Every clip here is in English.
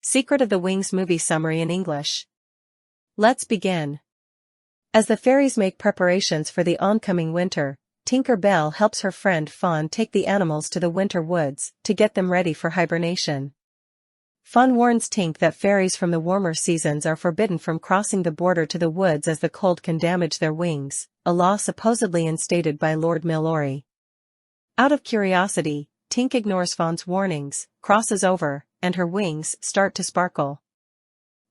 Secret of the Wings movie summary in English. Let's begin. As the fairies make preparations for the oncoming winter, Tinker Bell helps her friend Fawn take the animals to the winter woods to get them ready for hibernation. Fawn warns Tink that fairies from the warmer seasons are forbidden from crossing the border to the woods as the cold can damage their wings, a law supposedly instated by Lord Milorry. Out of curiosity, Tink ignores Fawn's warnings, crosses over, and her wings start to sparkle.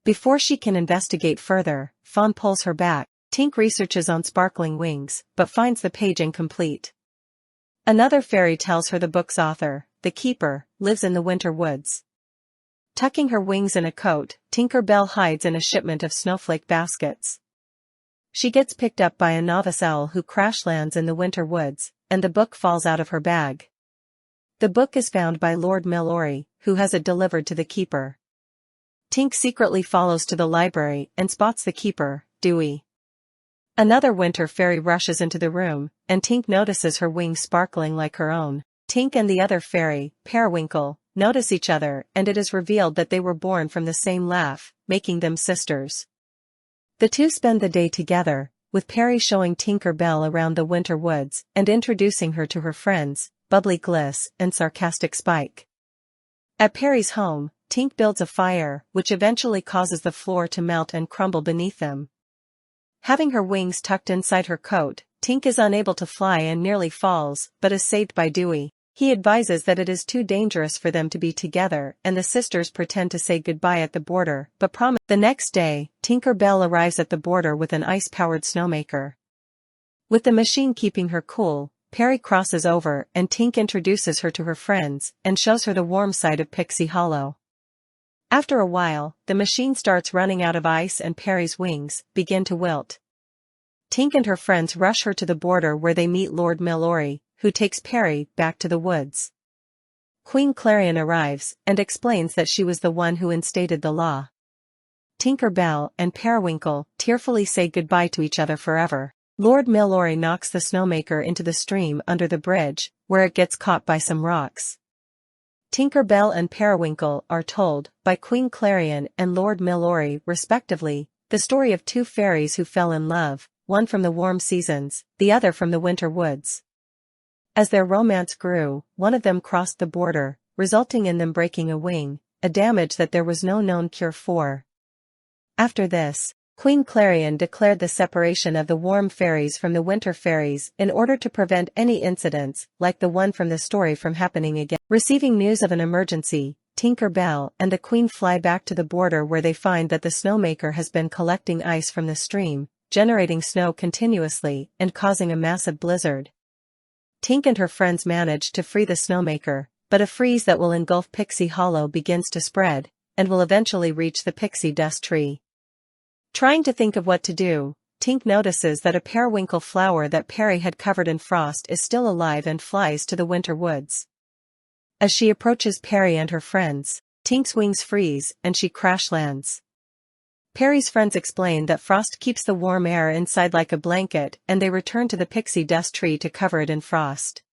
Before she can investigate further, Fawn pulls her back. Tink researches on sparkling wings, but finds the page incomplete. Another fairy tells her the book's author, the keeper, lives in the winter woods. Tucking her wings in a coat, Tinker Bell hides in a shipment of snowflake baskets. She gets picked up by a novice owl who crash lands in the winter woods, and the book falls out of her bag. The book is found by Lord Milorry, who has it delivered to the keeper. Tink secretly follows to the library and spots the keeper, Dewey. Another winter fairy rushes into the room, and Tink notices her wings sparkling like her own. Tink and the other fairy, Periwinkle, notice each other, and it is revealed that they were born from the same laugh, making them sisters. The two spend the day together, with Peri showing Tinker Bell around the winter woods and introducing her to her friends, Bubbly Gliss and Sarcastic Spike. At Peri's home, Tink builds a fire, which eventually causes the floor to melt and crumble beneath them. Having her wings tucked inside her coat, Tink is unable to fly and nearly falls, but is saved by Dewey. He advises that it is too dangerous for them to be together, and the sisters pretend to say goodbye at the border, but promise. The next day, Tinker Bell arrives at the border with an ice-powered snowmaker. With the machine keeping her cool, Peri crosses over and Tink introduces her to her friends and shows her the warm side of Pixie Hollow. After a while, the machine starts running out of ice and Peri's wings begin to wilt. Tink and her friends rush her to the border where they meet Lord Milorry, who takes Peri back to the woods. Queen Clarion arrives and explains that she was the one who instated the law. Tinker Bell and Periwinkle tearfully say goodbye to each other forever. Lord Milorry knocks the snowmaker into the stream under the bridge, where it gets caught by some rocks. Tinker Bell and Periwinkle are told, by Queen Clarion and Lord Milorry respectively, the story of two fairies who fell in love, one from the warm seasons, the other from the winter woods. As their romance grew, one of them crossed the border, resulting in them breaking a wing, a damage that there was no known cure for. After this, Queen Clarion declared the separation of the warm fairies from the winter fairies in order to prevent any incidents, like the one from the story, from happening again. Receiving news of an emergency, Tinker Bell and the Queen fly back to the border where they find that the snowmaker has been collecting ice from the stream, generating snow continuously and causing a massive blizzard. Tink and her friends manage to free the snowmaker, but a freeze that will engulf Pixie Hollow begins to spread, and will eventually reach the pixie dust tree. Trying to think of what to do, Tink notices that a periwinkle flower that Peri had covered in frost is still alive and flies to the winter woods. As she approaches Peri and her friends, Tink's wings freeze and she crash lands. Peri's friends explain that frost keeps the warm air inside like a blanket, and they return to the pixie dust tree to cover it in frost.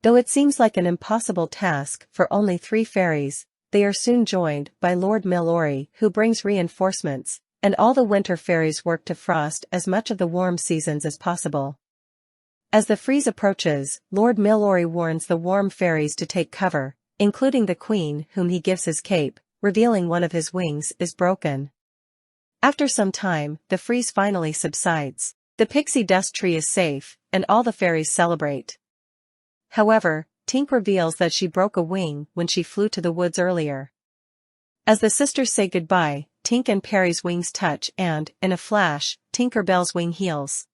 Though it seems like an impossible task for only 3 fairies, they are soon joined by Lord Milorry, who brings reinforcements, and all the winter fairies work to frost as much of the warm seasons as possible. As the freeze approaches, Lord Milorry warns the warm fairies to take cover, including the Queen, whom he gives his cape, revealing one of his wings is broken. After some time, the freeze finally subsides. The pixie dust tree is safe, and all the fairies celebrate. However, Tink reveals that she broke a wing when she flew to the woods earlier. As the sisters say goodbye, Tink and Peri's wings touch and, in a flash, Tinker Bell's wing heals.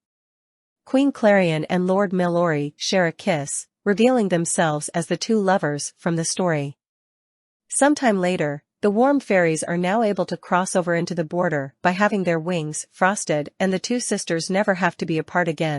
Queen Clarion and Lord Milorry share a kiss, revealing themselves as the two lovers from the story. Sometime later, the warm fairies are now able to cross over into the border by having their wings frosted, and the two sisters never have to be apart again.